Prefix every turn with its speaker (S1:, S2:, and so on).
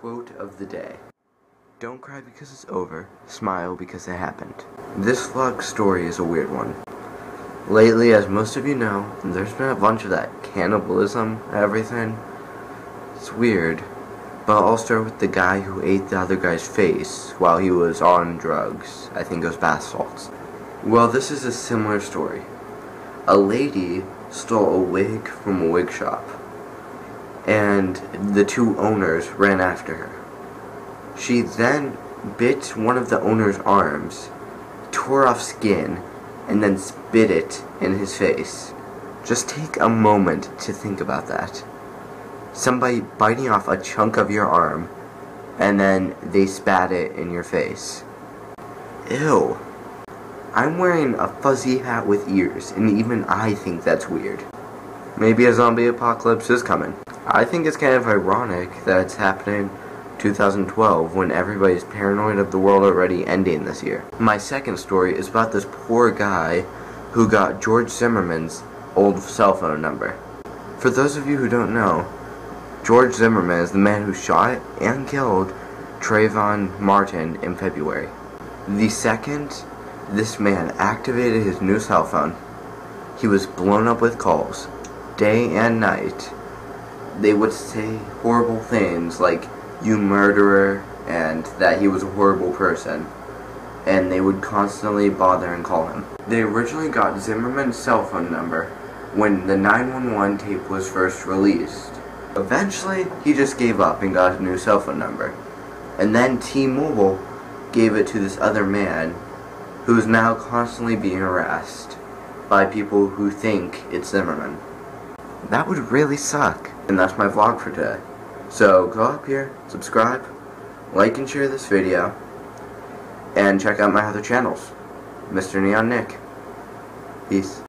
S1: Quote of the day. Don't cry because it's over, smile because it happened. This vlog story is a weird one. Lately, as most of you know, there's been a bunch of that cannibalism and everything. It's weird, but I'll start with the guy who ate the other guy's face while he was on drugs. I think it was bath salts. Well, this is a similar story. A lady stole a wig from a wig shop, and the two owners ran after her. She then bit one of the owner's arms, tore off skin, and then spit it in his face. Just take a moment to think about that. Somebody biting off a chunk of your arm, and then they spat it in your face. Ew. I'm wearing a fuzzy hat with ears, and even I think that's weird. Maybe a zombie apocalypse is coming. I think it's kind of ironic that it's happening 2012 when everybody's paranoid of the world already ending this year. My second story is about this poor guy who got George Zimmerman's old cell phone number. For those of you who don't know, George Zimmerman is the man who shot and killed Trayvon Martin in February. The second this man activated his new cell phone, he was blown up with calls, day and night. They would say horrible things like, "You murderer," and that he was a horrible person, and they would constantly bother and call him. They originally got Zimmerman's cell phone number when the 911 tape was first released. Eventually, he just gave up and got a new cell phone number, and then T-Mobile gave it to this other man who is now constantly being harassed by people who think it's Zimmerman. That would really suck. And that's my vlog for today. So go up here, subscribe, like and share this video, and check out my other channels. Mr. Neon Nick. Peace.